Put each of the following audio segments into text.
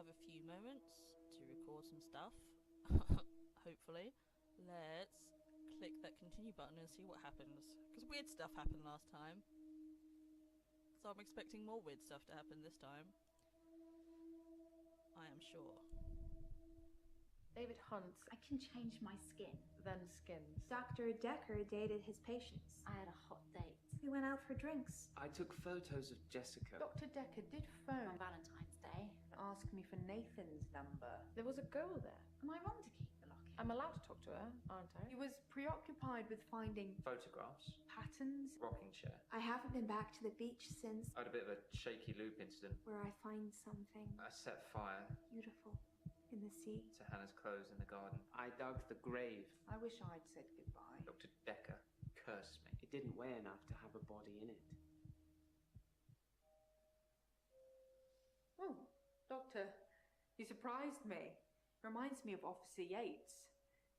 have a few moments to record some stuff. Hopefully. Let's click that continue button and see what happens. Because weird stuff happened last time. So I'm expecting more weird stuff to happen this time. I am sure. David Hunt. I can change my skin. Then skins. Dr. Dekker dated his patients. I had a hot date. We went out for drinks. I took photos of Jessica. Dr. Dekker did phone On Valentine's Day. and ask me for Nathan's number. There was a girl there. Am I wrong to keep the locket? I'm allowed to talk to her, aren't I? He was preoccupied with finding Photographs. patterns. Rocking chair. I haven't been back to the beach since. I had a bit of a shaky loop incident. Where I find something I set fire beautiful in the sea. to Hannah's clothes in the garden. I dug the grave. I wish I'd said goodbye. Dr. Dekker cursed me. It didn't weigh enough to have a body in it. Oh, Doctor, you surprised me. Reminds me of Officer Yates.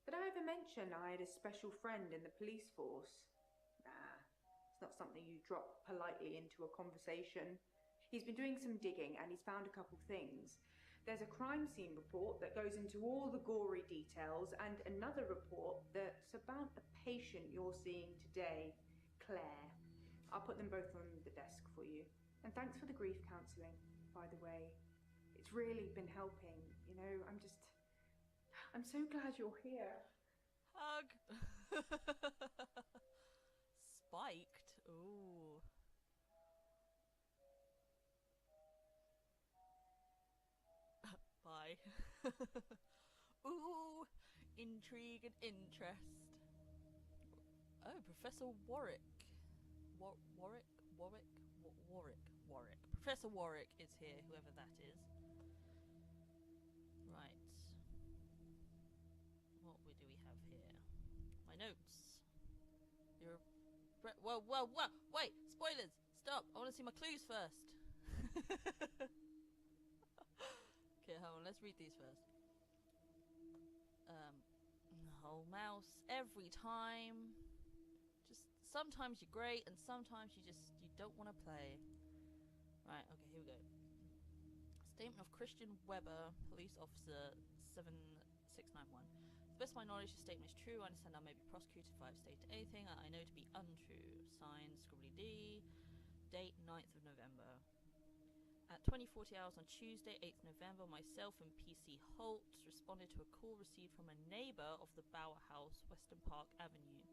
Did I ever mention I had a special friend in the police force? Nah, it's not something you drop politely into a conversation. He's been doing some digging and he's found a couple things. There's a crime scene report that goes into all the gory details and another report that's about a patient you're seeing today, Claire. I'll put them both on the desk for you. And thanks for the grief counselling, by the way. It's really been helping, you know, I'm so glad you're here. Hug! Spiked? Ooh. Bye. Ooh! Intrigue and interest. Oh, Professor Warwick. Warwick? Professor Warwick is here, whoever that is. Right. What do we have here? My notes. Whoa! Wait! Spoilers! Stop! I want to see my clues first. Okay, hold on. Let's read these first. Oh, mouse. Every time. Just sometimes you're great, and sometimes you don't want to play. Right. Okay. Here we go. Statement of Christian Weber, police officer 7691. To the best of my knowledge, the statement is true. I understand I may be prosecuted if I have stated anything that I know to be untrue. Signed, Scribbly D. Date 9th of November. At 20:40 hours on Tuesday, 8th November, myself and PC Holt responded to a call received from a neighbour of the Bower House, Western Park Avenue,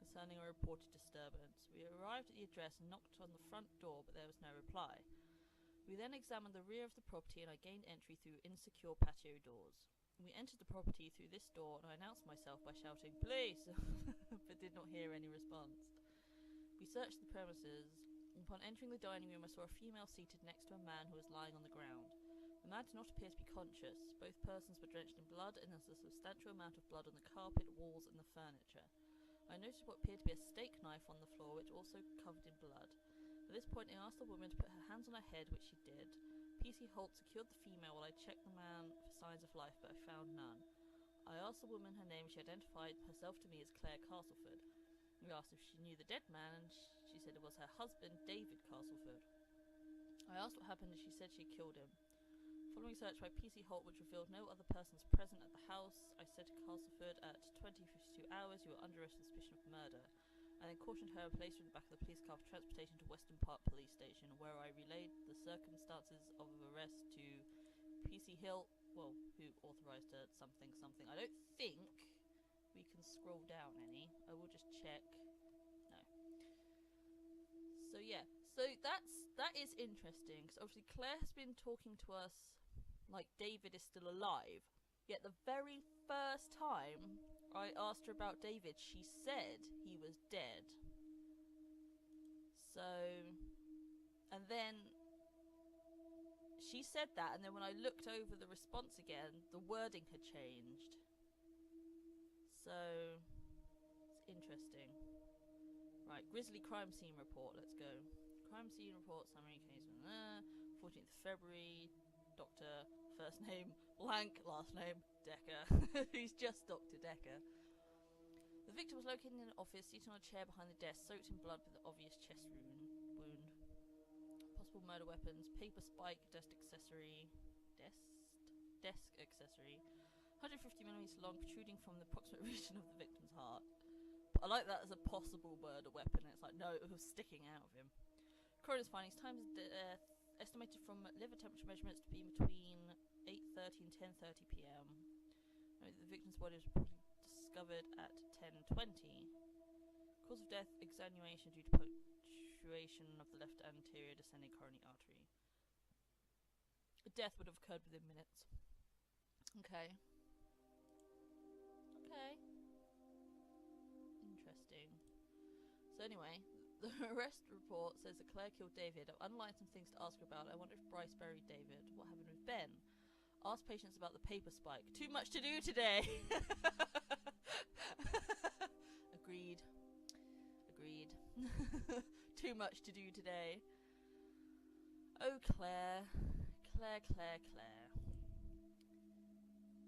concerning a reported disturbance. We arrived at the address and knocked on the front door, but there was no reply. We then examined the rear of the property and I gained entry through insecure patio doors. We entered the property through this door and I announced myself by shouting, "Police!" but did not hear any response. We searched the premises. Upon entering the dining room, I saw a female seated next to a man who was lying on the ground. The man did not appear to be conscious. Both persons were drenched in blood, and there was a substantial amount of blood on the carpet, walls, and the furniture. I noticed what appeared to be a steak knife on the floor, which also covered in blood. At this point, I asked the woman to put her hands on her head, which she did. PC Holt secured the female while I checked the man for signs of life, but I found none. I asked the woman her name. She identified herself to me as Claire Castleford. We asked if she knew the dead man, and she said it was her husband, David Castleford. I asked what happened, and she said she killed him. Following search by PC Holt, which revealed no other persons present at the house, I said to Castleford, at 20:52 hours, you are under arrest on suspicion of murder. I then cautioned her and placed her in the back of the police car for transportation to Western Park Police Station, where I relayed the circumstances of arrest to PC Hill, who authorised her something. I don't think we can scroll down any. I will just check. No. So yeah, that is interesting, because obviously Claire has been talking to us like David is still alive, yet the very first time I asked her about David, she said he was dead. So, and then she said that, and then when I looked over the response again, the wording had changed. So, it's interesting. Right, Grisly crime scene report, let's go. Crime scene report, summary case, 14th of February, Doctor, first name, blank, last name, Dekker. He's just Dr. Dekker. The victim was located in an office, seated on a chair behind the desk, soaked in blood with an obvious chest wound. Possible murder weapons, paper spike, desk accessory, desk desk accessory. 150mm long, protruding from the proximate region of the victim's heart. I like that as a possible murder weapon. It's like, no, it was sticking out of him. Coroner's findings: times of death estimated from liver temperature measurements to be between 8:30 and 10:30 p.m. The victim's body was reportedly discovered at 10:20. Cause of death: exsanguination due to punctuation of the left anterior descending coronary artery. Death would have occurred within minutes. Okay. Okay. Interesting. So anyway, the arrest report says that Claire killed David. I've underlined some things to ask her about. I wonder if Bryce buried David. What happened with Ben? Ask patients about the paper spike. Too much to do today. Agreed. Agreed. Too much to do today. Oh, Claire. Claire.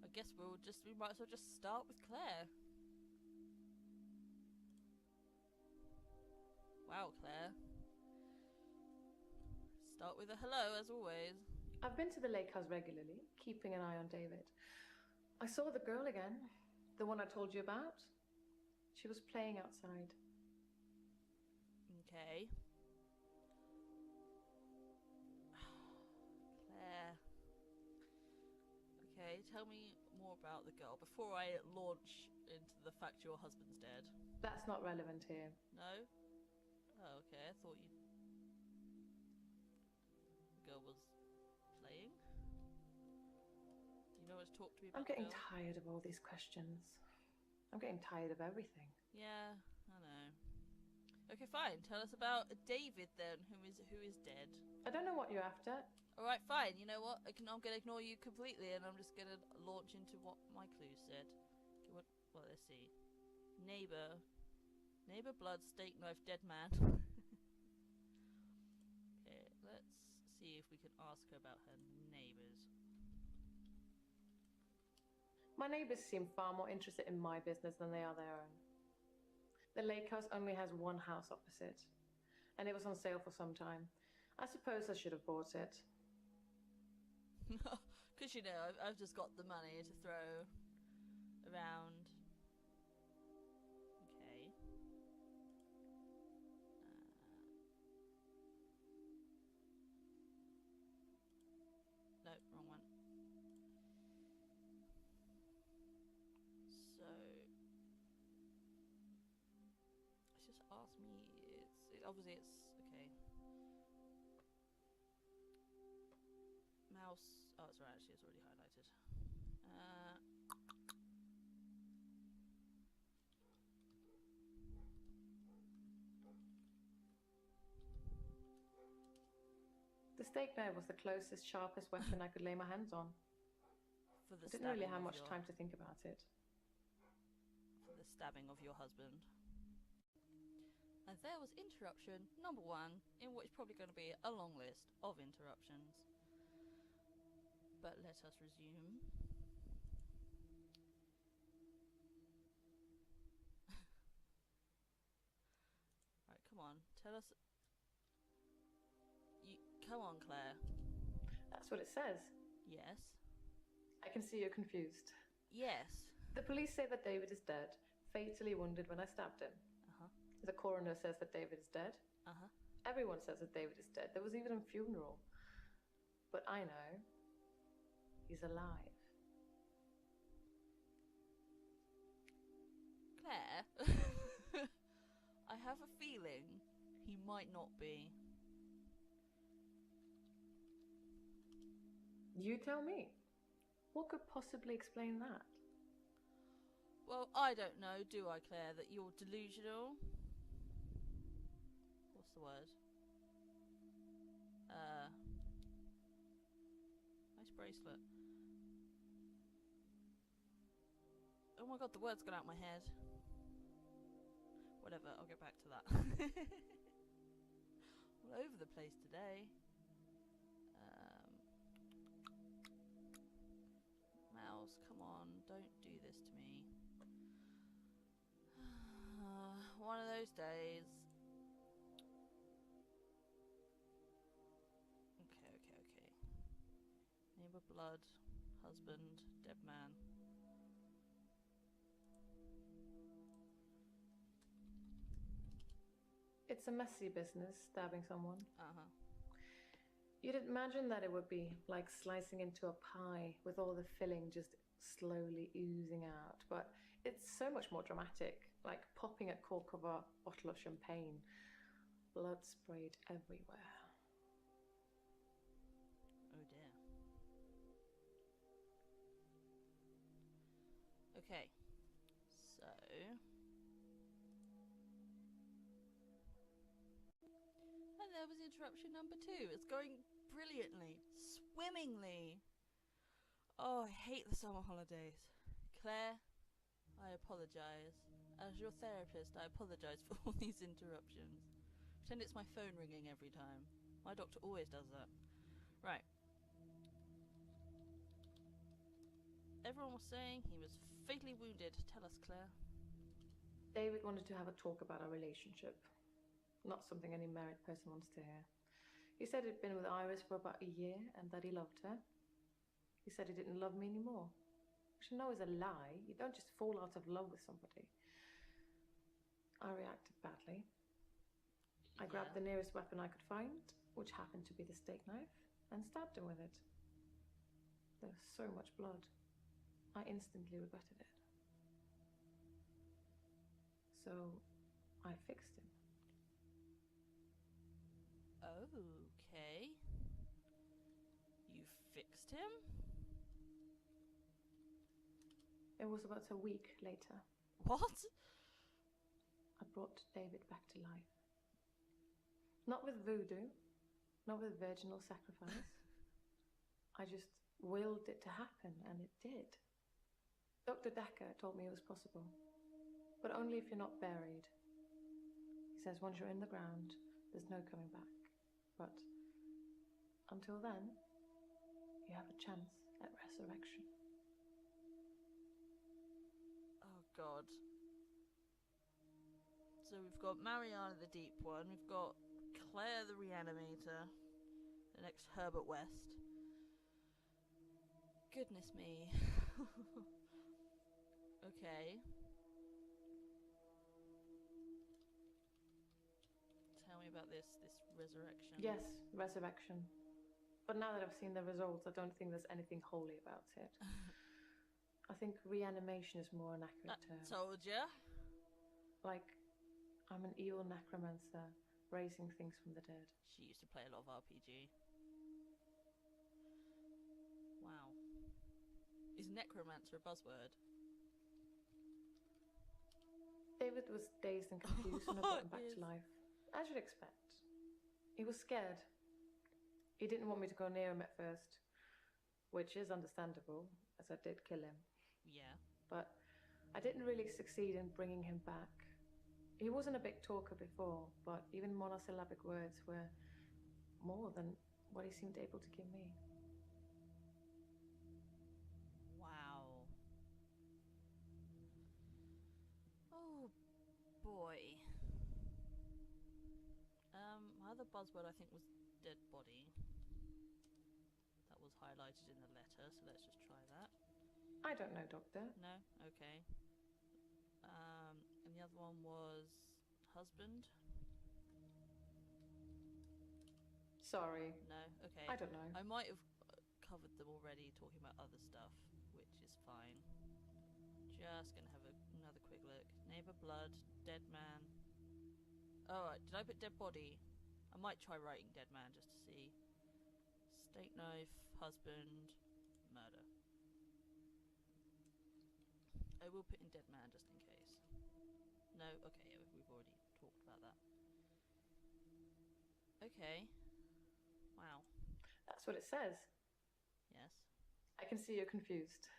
I guess we might as well just start with Claire. Wow, Claire. Start with a hello, as always. I've been to the lake house regularly, keeping an eye on David. I saw the girl again, the one I told you about. She was playing outside. Okay. Claire. Okay, tell me more about the girl before I launch into the fact your husband's dead. That's not relevant here. No? Oh, okay, I thought the girl was playing. Do you know what to talk to me about? I'm getting the girl? tired of all these questions. I'm getting tired of everything. Yeah, I know. Okay, fine. Tell us about David then, who is dead. I don't know what you're after. All right, fine. You know what? I'm gonna ignore you completely, and I'm just gonna launch into what my clue said. Okay, well, let's see. Neighbor, blood, steak knife, dead man. Okay, let's see if we can ask her about her neighbors. My neighbors seem far more interested in my business than they are their own. The lake house only has one house opposite, and it was on sale for some time. I suppose I should have bought it. Because, you know, I've just got the money to throw around. Okay. No, wrong one. So, it's just asked me. Obviously it's okay. Mouse. Oh, it's right. Actually, it's already highlighted. The steak knife was the closest, sharpest weapon I could lay my hands on. For the I didn't really stabbing have of much your- time to think about it. For the stabbing of your husband. And there was interruption number 1, in what is probably going to be a long list of interruptions. But let us resume. Right, come on, tell us. Come on, Claire. That's what it says. Yes. I can see you're confused. Yes. The police say that David is dead, fatally wounded when I stabbed him. Uh-huh. The coroner says that David is dead. Uh-huh. Everyone says that David is dead. There was even a funeral. But I know he's alive. Claire, I have a feeling he might not be. You tell me. What could possibly explain that? Well, I don't know, do I, Claire, that you're delusional? What's the word? Nice bracelet. Oh my god, the word's gone out my head. Whatever, I'll get back to that. All over the place today. Mouse, come on, don't do this to me. One of those days. Okay. Neighbor blood, husband, dead man. It's a messy business, stabbing someone. Uh-huh. You'd imagine that it would be like slicing into a pie with all the filling just slowly oozing out, but it's so much more dramatic, like popping a cork of a bottle of champagne. Blood sprayed everywhere. Oh dear. Okay. So... And there was interruption number 2. It's going brilliantly. Swimmingly. Oh, I hate the summer holidays. Claire, I apologise. As your therapist, I apologise for all these interruptions. Pretend it's my phone ringing every time. My doctor always does that. Right. Everyone was saying he was fatally wounded. Tell us, Claire. David wanted to have a talk about our relationship. Not something any married person wants to hear. He said he'd been with Iris for about a year and that he loved her. He said he didn't love me anymore, which I know is a lie. You don't just fall out of love with somebody. I reacted badly. I grabbed the nearest weapon I could find, which happened to be the steak knife, and stabbed him with it. There was so much blood. I instantly regretted it. So I fixed him. Okay. You fixed him? It was about a week later. What? I brought David back to life. Not with voodoo, not with virginal sacrifice. I just willed it to happen, and it did. Dr. Dekker told me it was possible, but only if you're not buried. He says once you're in the ground, there's no coming back. But until then, you have a chance at resurrection. Oh, God. So we've got Mariana the Deep One, we've got Claire the Reanimator, the next Herbert West. Goodness me. Okay. Tell me about this resurrection. Yes, resurrection. But now that I've seen the results, I don't think there's anything holy about it. I think reanimation is more an accurate term. Told ya. Like, I'm an evil necromancer, raising things from the dead. She used to play a lot of RPG. Wow. Is necromancer a buzzword? David was dazed and confused when I brought him back to life. As you'd expect. He was scared. He didn't want me to go near him at first, which is understandable, as I did kill him. Yeah. But I didn't really succeed in bringing him back. He wasn't a big talker before, but even monosyllabic words were more than what he seemed able to give me. Wow. Oh boy. My other buzzword I think was dead body. That was highlighted in the letter, so let's just try that. I don't know, Doctor. No? Okay. And the other one was husband? Sorry. No? Okay. I don't know. I might have covered them already talking about other stuff, which is fine. Just gonna have another quick look. Neighbour blood, dead man. Oh, did I put dead body? I might try writing dead man just to see. Steak knife, husband, murder. I will put in dead man just in case. No? Okay, yeah, we've already talked about that. Okay. Wow. That's what it says. Yes. I can see you're confused.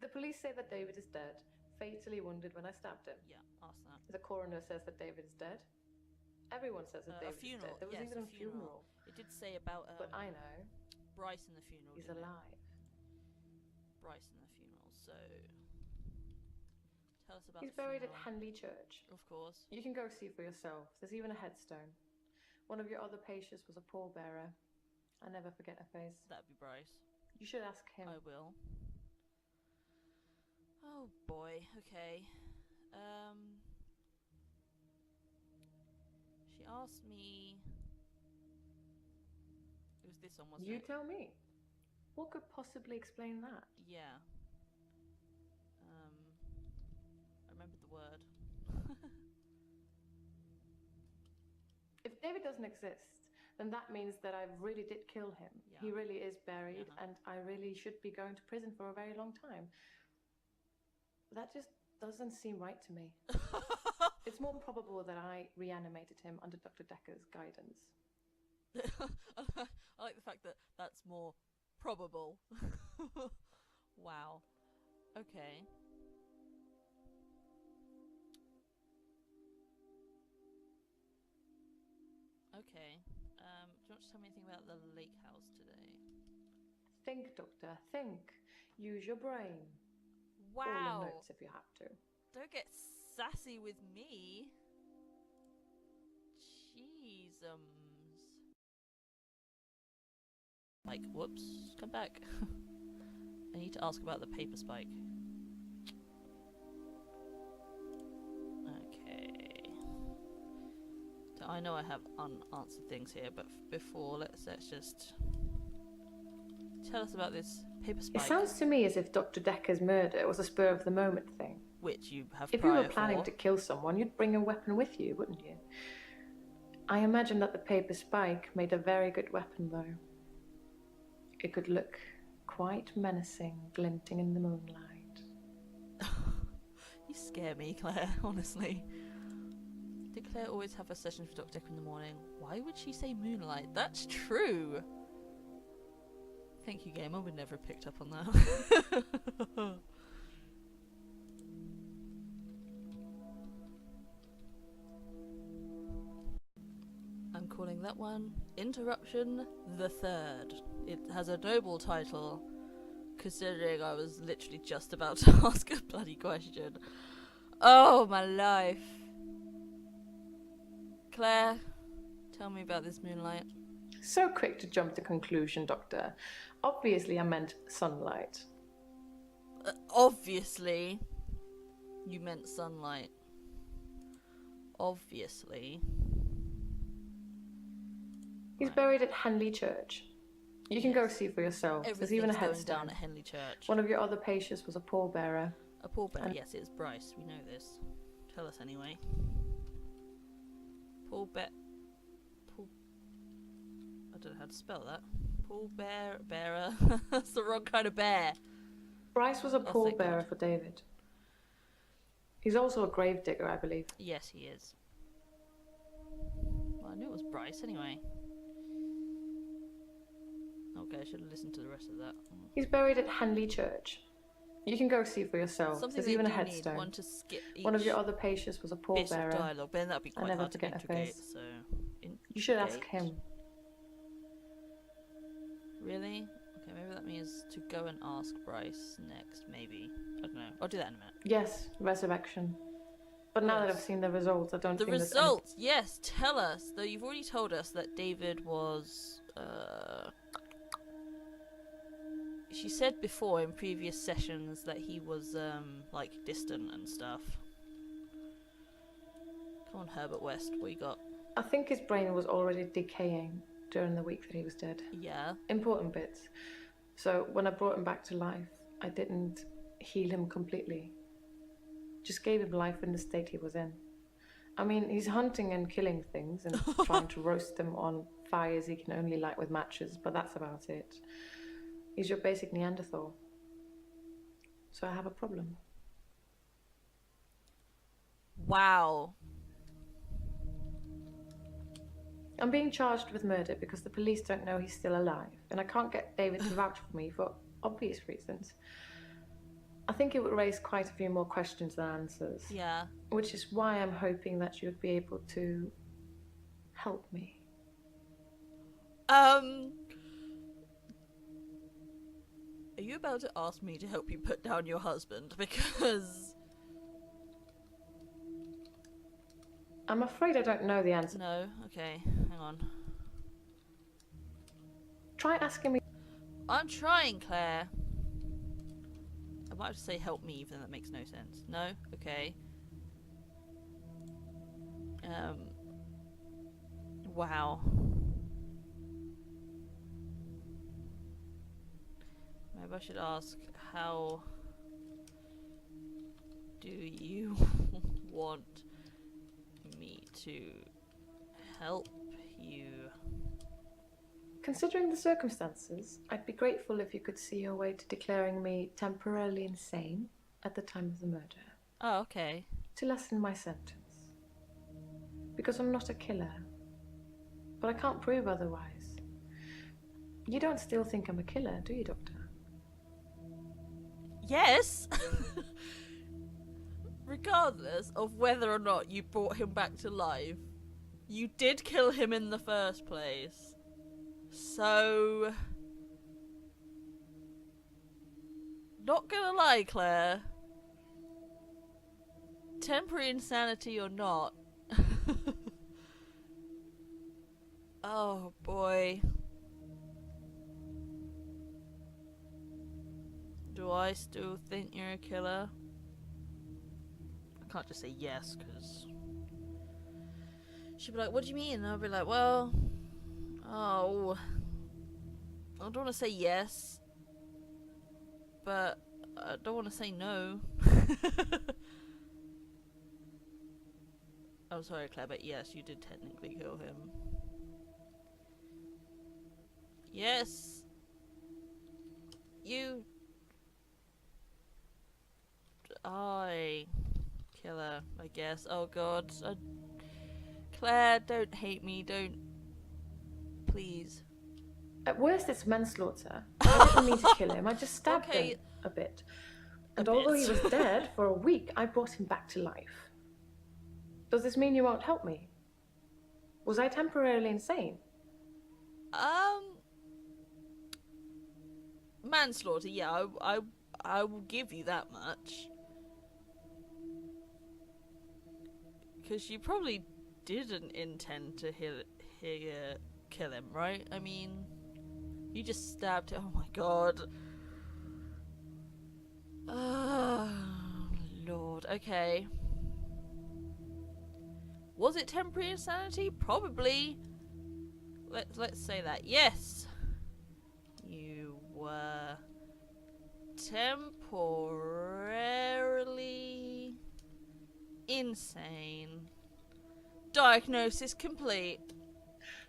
The police say that David is dead, fatally wounded when I stabbed him. Yeah, ask that. The coroner says that David is dead. Everyone says that David a funeral. is dead. There was Yes, even a a funeral. It did say about But I know Bryce in the funeral. he's didn't it? alive. Bryce in the funeral. So tell us about. He's the buried at funeral. Henley Church. Of course. You can go see for yourself. There's even a headstone. One of your other patients was a pallbearer. I never forget her face. That'd be Bryce. You should ask him. I will. Oh boy, okay. She asked me. It was this one, wasn't You it? tell me. What could possibly explain that? Yeah. I remembered the word. If David doesn't exist, then that means that I really did kill him. Yeah. He really is buried, Uh-huh. and I really should be going to prison for a very long time. That just doesn't seem right to me. It's more probable that I reanimated him under Dr. Dekker's guidance. I like the fact that that's more probable. Wow. Okay. Okay. Do you want to tell me anything about the lake house today? Think, Doctor, think. Use your brain. All Wow. the notes if you have to. Don't get sassy with me. Jeezums. Like, whoops. Come back. I need to ask about the paper spike. Okay. So I know I have unanswered things here, but before, let's just tell us about this paper It spike, sounds to me as if Dr. Dekker's murder was a spur of the moment thing. which you have If you prior were planning for. to kill someone, you'd bring a weapon with you, wouldn't you? I imagine that the paper spike made a very good weapon, though. It could look quite menacing, glinting in the moonlight. You scare me, Claire, honestly. Did Claire always have her sessions with Dr. Dekker in the morning? Why would she say moonlight? That's true! Thank you, game. I would never have picked up on that. I'm calling that one Interruption the Third. It has a noble title, considering I was literally just about to ask a bloody question. Oh, my life. Claire, tell me about this moonlight. So quick to jump to conclusion, Doctor. Obviously, I meant sunlight. Obviously, you meant sunlight. Obviously. He's Right. buried at Henley Church. You can go see for yourself. There's even a Everything's going headstone. down at Henley Church. One of your other patients was a pallbearer. A pallbearer, and- yes, it is Bryce. We know this. Tell us anyway. Pallbearer. I don't know how to spell that. Pallbearer. That's the wrong kind of bear. Bryce was a thank pallbearer God. for David. He's also a gravedigger, I believe. Yes, he is. Well, I knew it was Bryce anyway. Okay, I should have listened to the rest of that. He's buried at Henley Church. You can go see for yourself. Something There's they even a do need headstone. one to skip each One of your other patients was a bits of pallbearer. dialogue, but then that'd be I quite never hard to forget her integrate. face. So, You should ask integrate? him. Really? Okay, maybe that means to go and ask Bryce next. Maybe I don't know. I'll do that in a minute. Yes, resurrection. But now that I've Yes. seen the results, I don't The think there's any- results, yes. Tell us. Though you've already told us that David was. She said before in previous sessions that he was like distant and stuff. Come on, Herbert West. What you got? I think his brain was already decaying during the week that he was dead. Yeah. Important bits. So when I brought him back to life, I didn't heal him completely. Just gave him life in the state he was in. I mean, he's hunting and killing things and trying to roast them on fires he can only light with matches, but that's about it. He's your basic Neanderthal. So I have a problem. Wow. I'm being charged with murder because the police don't know he's still alive, and I can't get David to vouch for me for obvious reasons. I think it would raise quite a few more questions than answers. Yeah. Which is why I'm hoping that you'd be able to help me. Are you about to ask me to help you put down your husband? Because I'm afraid I don't know the answer. no. Okay, hang on. Try asking me. I'm trying, Claire. I might have to say help me, even though that makes no sense. No? Okay. Wow. Maybe I should ask, how do you want me to help you? Considering the circumstances, I'd be grateful if you could see your way to declaring me temporarily insane at the time of the murder, Oh, okay. to lessen my sentence. Because I'm not a killer. But I can't prove otherwise. You don't still think I'm a killer, do you, Doctor? Yes! Regardless of whether or not you brought him back to life, you did kill him in the first place. So... Not gonna lie, Claire. Temporary insanity or not. Oh boy. Do I still think you're a killer? I can't just say yes, because she'd be like, what do you mean? And I'll be like, well, oh, I don't want to say yes, but I don't want to say no. I'm sorry, Claire, but yes, you did technically kill him. Yes. You. Killer, I guess. Oh god. Claire, don't hate me. Don't. Please. At worst, it's manslaughter. I didn't mean to kill him. I just stabbed Okay. him a bit. And although he was dead for a week, I brought him back to life. Does this mean you won't help me? Was I temporarily insane? Manslaughter, yeah, I will give you that much. Because you probably didn't intend to kill him, right? I mean, you just stabbed him. Oh my god. Oh, Lord. Okay. Was it temporary insanity? Probably. Let's say that. Yes. You were temporarily insane. Diagnosis complete.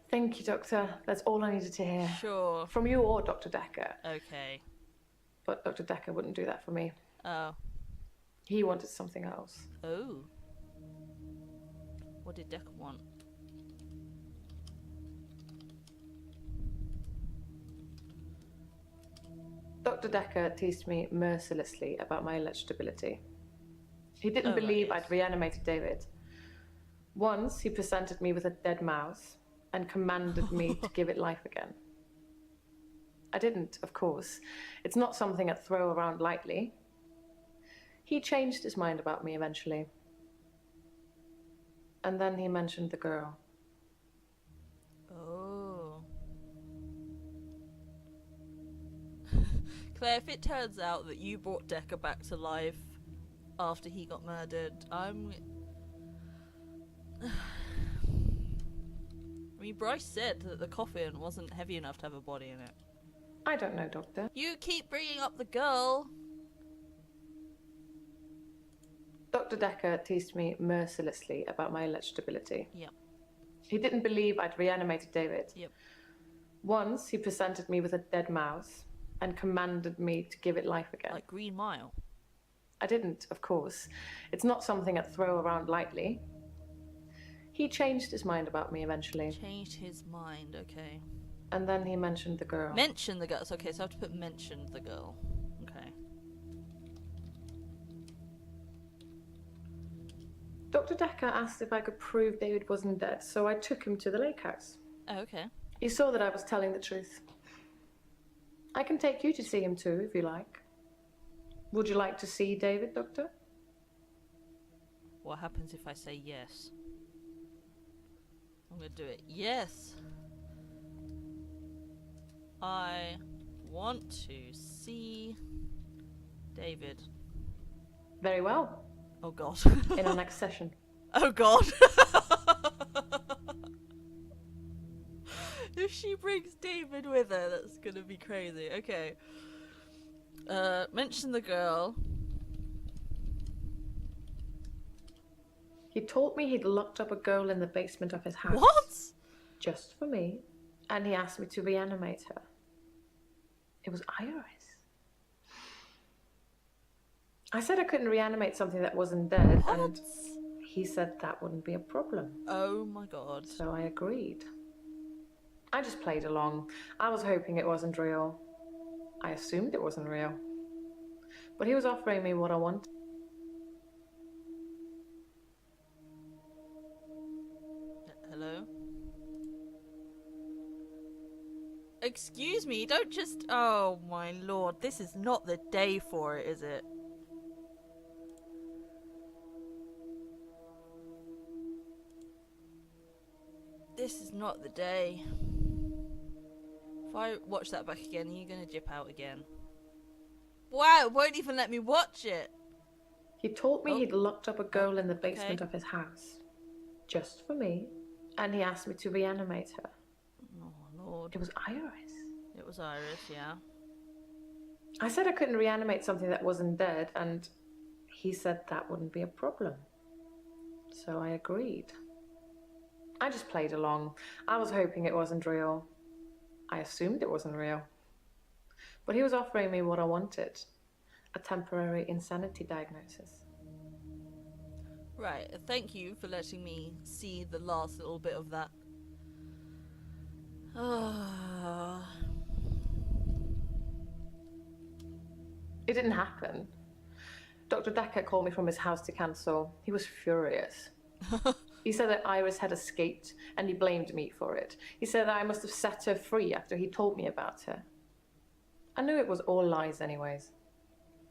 Thank you, Doctor. That's all I needed to hear. Sure. From you or Dr. Dekker. Okay. But Dr. Dekker wouldn't do that for me. Oh. He wanted something else. Oh. What did Dekker want? Dr. Dekker teased me mercilessly about my alleged ability. He didn't Oh, right, believe yes. I'd reanimated David. Once, he presented me with a dead mouse and commanded me to give it life again. I didn't, of course. It's not something I'd throw around lightly. He changed his mind about me eventually. And then he mentioned the girl. Oh. Claire, if it turns out that you brought Dekker back to life after he got murdered, I mean, Bryce said that the coffin wasn't heavy enough to have a body in it. I don't know, Doctor. You keep bringing up the girl. Dr. Dekker teased me mercilessly about my alleged ability. Yep. He didn't believe I'd reanimated David. Yep. Once, he presented me with a dead mouse and commanded me to give it life again. Like Green Mile. I didn't, of course. It's not something I'd throw around lightly. He changed his mind about me eventually. Changed his mind, okay. And then he mentioned the girl. Mentioned the girl. So, okay, so I have to put mentioned the girl. Okay. Dr. Dekker asked if I could prove David wasn't dead, so I took him to the lake house. Oh, okay. He saw that I was telling the truth. I can take you to see him too, if you like. Would you like to see David, Doctor? What happens if I say yes? I'm gonna do it. Yes! I want to see David. Very well. Oh god. In our next session. Oh god. If she brings David with her, that's gonna be crazy. Okay. Mention the girl. He told me he'd locked up a girl in the basement of his house. What? Just for me. And he asked me to reanimate her. It was Iris. I said I couldn't reanimate something that wasn't dead, What? and he said that wouldn't be a problem. Oh my god. So I agreed. I just played along. I was hoping it wasn't real. I assumed it wasn't real. But he was offering me what I wanted. Hello? Excuse me, don't just... Oh my lord, this is not the day for it, is it? This is not the day. If I watch that back again, are you gonna dip out again? Wow, it won't even let me watch it! He told me Oh. he'd locked up a girl in the basement Okay. of his house. Just for me. And he asked me to reanimate her. Oh lord. It was Iris. It was Iris, yeah. I said I couldn't reanimate something that wasn't dead, and he said that wouldn't be a problem. So I agreed. I just played along. I was hoping it wasn't real. I assumed it wasn't real. But he was offering me what I wanted. A temporary insanity diagnosis. Right, thank you for letting me see the last little bit of that. It didn't happen. Dr. Dekker called me from his house to cancel. He was furious. He said that Iris had escaped and he blamed me for it. He said that I must have set her free after he told me about her. I knew it was all lies anyways.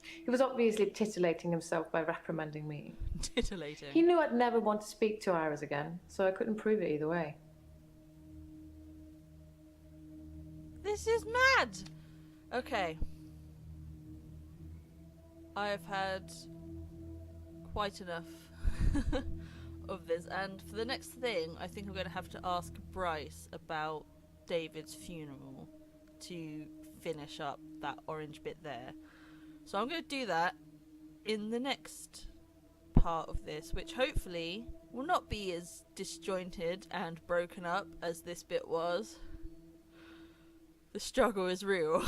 He was obviously titillating himself by reprimanding me. Titillating. He knew I'd never want to speak to Iris again, so I couldn't prove it either way. This is mad! Okay. I've had quite enough of this, and for the next thing, I think I'm going to have to ask Bryce about David's funeral to finish up that orange bit there. So I'm going to do that in the next part of this, which hopefully will not be as disjointed and broken up as this bit was. The struggle is real.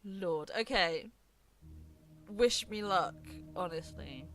Lord. Okay. Wish me luck, honestly.